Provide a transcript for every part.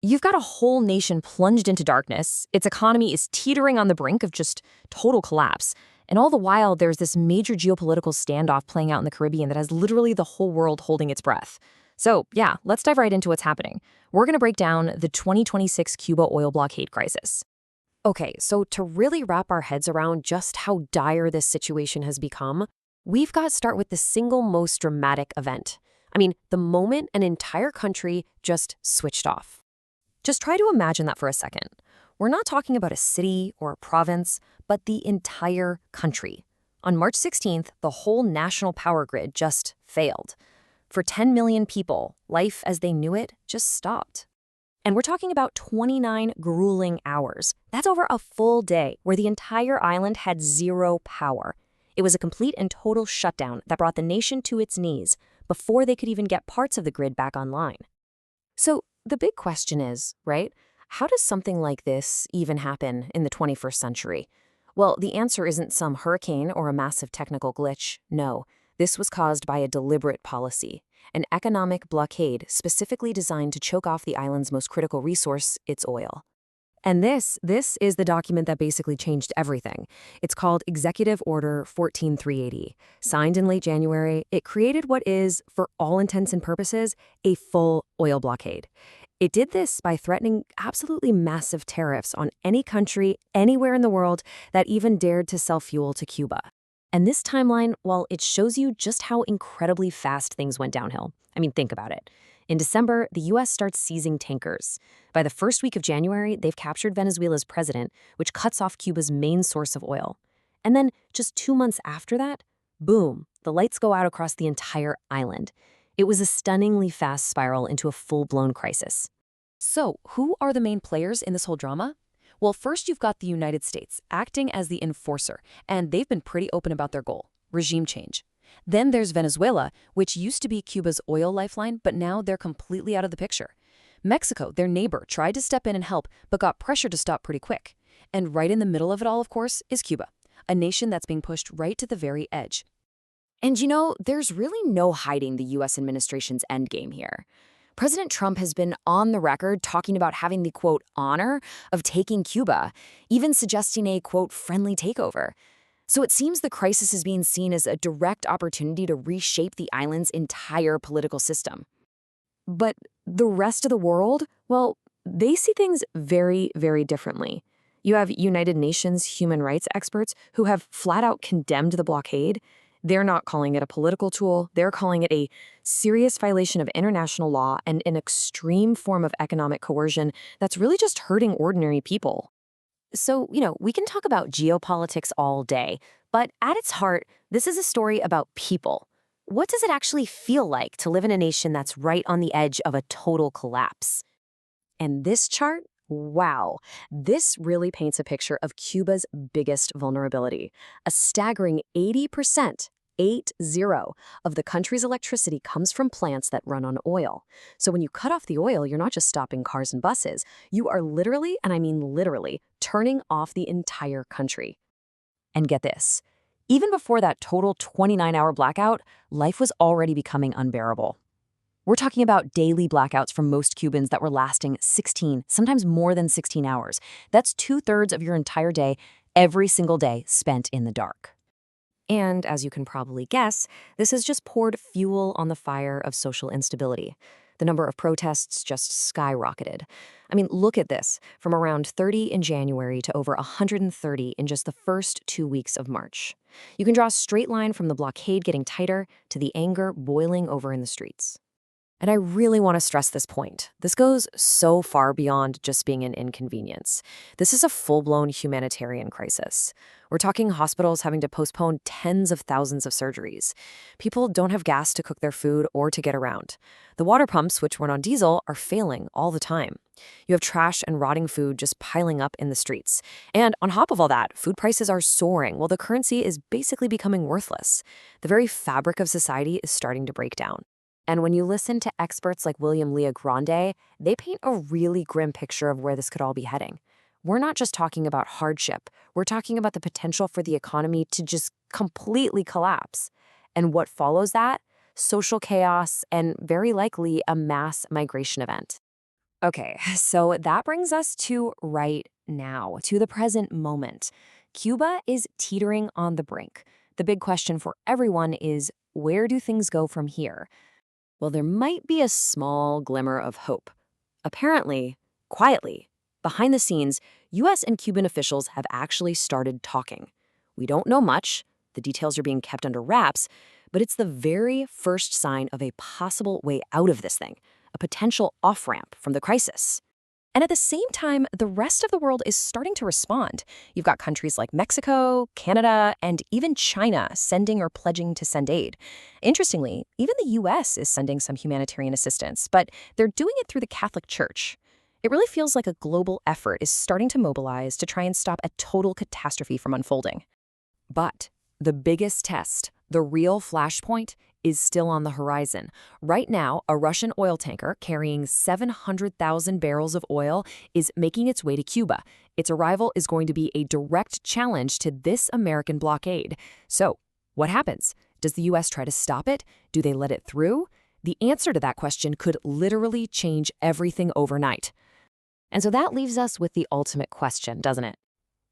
You've got a whole nation plunged into darkness. Its economy is teetering on the brink of just total collapse. And all the while, there's this major geopolitical standoff playing out in the Caribbean that has literally the whole world holding its breath. So, yeah, let's dive right into what's happening. We're going to break down the 2026 Cuba oil blockade crisis. Okay, so to really wrap our heads around just how dire this situation has become, we've got to start with the single most dramatic event. The moment an entire country just switched off. Just try to imagine that for a second. We're not talking about a city or a province, but the entire country. On March 16th, the whole national power grid just failed. For 10 million people, life as they knew it just stopped. And we're talking about 29 grueling hours. That's over a full day where the entire island had zero power. It was a complete and total shutdown that brought the nation to its knees before they could even get parts of the grid back online. So the big question is, right, how does something like this even happen in the 21st century? Well, the answer isn't some hurricane or a massive technical glitch. No, this was caused by a deliberate policy, an economic blockade specifically designed to choke off the island's most critical resource, its oil. And this is the document that basically changed everything. It's called Executive Order 14380. Signed in late January, it created what is, for all intents and purposes, a full oil blockade. It did this by threatening absolutely massive tariffs on any country, anywhere in the world, that even dared to sell fuel to Cuba. And this timeline, well, it shows you just how incredibly fast things went downhill. Think about it. In December, the U.S. starts seizing tankers. By the first week of January, they've captured Venezuela's president, which cuts off Cuba's main source of oil. And then, just 2 months after that, boom, the lights go out across the entire island. It was a stunningly fast spiral into a full-blown crisis. So, who are the main players in this whole drama? Well, first you've got the United States, acting as the enforcer, and they've been pretty open about their goal: regime change. Then there's Venezuela, which used to be Cuba's oil lifeline, but now they're completely out of the picture. Mexico, their neighbor, tried to step in and help, but got pressure to stop pretty quick. And right in the middle of it all, of course, is Cuba, a nation that's being pushed right to the very edge. And there's really no hiding the U.S. administration's endgame here. President Trump has been on the record talking about having the, quote, honor of taking Cuba, even suggesting a, quote, friendly takeover. So it seems the crisis is being seen as a direct opportunity to reshape the island's entire political system. But the rest of the world, well, they see things very, very differently. You have United Nations human rights experts who have flat out condemned the blockade. They're not calling it a political tool. They're calling it a serious violation of international law and an extreme form of economic coercion that's really just hurting ordinary people. So, we can talk about geopolitics all day, but at its heart, this is a story about people. What does it actually feel like to live in a nation that's right on the edge of a total collapse? And this chart, wow, this really paints a picture of Cuba's biggest vulnerability. A staggering 80%, 80, of the country's electricity comes from plants that run on oil. So when you cut off the oil, you're not just stopping cars and buses. You are literally, and I mean literally, turning off the entire country. And get this, even before that total 29-hour blackout, life was already becoming unbearable. We're talking about daily blackouts for most Cubans that were lasting 16, sometimes more than 16 hours. That's 2/3 of your entire day, every single day spent in the dark. And as you can probably guess, this has just poured fuel on the fire of social instability. The number of protests just skyrocketed. Look at this, from around 30 in January to over 130 in just the first 2 weeks of March. You can draw a straight line from the blockade getting tighter to the anger boiling over in the streets. And I really want to stress this point. This goes so far beyond just being an inconvenience. This is a full-blown humanitarian crisis. We're talking hospitals having to postpone tens of thousands of surgeries. People don't have gas to cook their food or to get around. The water pumps, which run on diesel, are failing all the time. You have trash and rotting food just piling up in the streets. And on top of all that, food prices are soaring while the currency is basically becoming worthless. The very fabric of society is starting to break down. And when you listen to experts like William Lea Grande, they paint a really grim picture of where this could all be heading. We're not just talking about hardship. We're talking about the potential for the economy to just completely collapse. And what follows that? Social chaos and very likely a mass migration event. Okay, so that brings us to right now, to the present moment. Cuba is teetering on the brink. The big question for everyone is, where do things go from here? Well, there might be a small glimmer of hope. Apparently, quietly, behind the scenes, US and Cuban officials have actually started talking. We don't know much, the details are being kept under wraps, but it's the very first sign of a possible way out of this thing, a potential off ramp from the crisis. And at the same time, the rest of the world is starting to respond. You've got countries like Mexico, Canada, and even China sending or pledging to send aid. Interestingly, even the US is sending some humanitarian assistance, but they're doing it through the Catholic Church. It really feels like a global effort is starting to mobilize to try and stop a total catastrophe from unfolding. But the biggest test, the real flashpoint, is still on the horizon. Right now, a Russian oil tanker carrying 700,000 barrels of oil is making its way to Cuba. Its arrival is going to be a direct challenge to this American blockade. So, what happens? Does the U.S. try to stop it? Do they let it through? The answer to that question could literally change everything overnight. And so that leaves us with the ultimate question, doesn't it?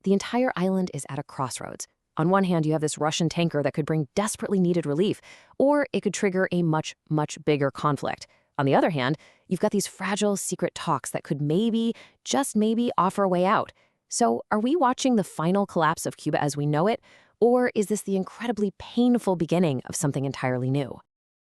The entire island is at a crossroads. On one hand, you have this Russian tanker that could bring desperately needed relief, or it could trigger a much, much bigger conflict. On the other hand, you've got these fragile secret talks that could maybe, just maybe, offer a way out. So are we watching the final collapse of Cuba as we know it, or is this the incredibly painful beginning of something entirely new?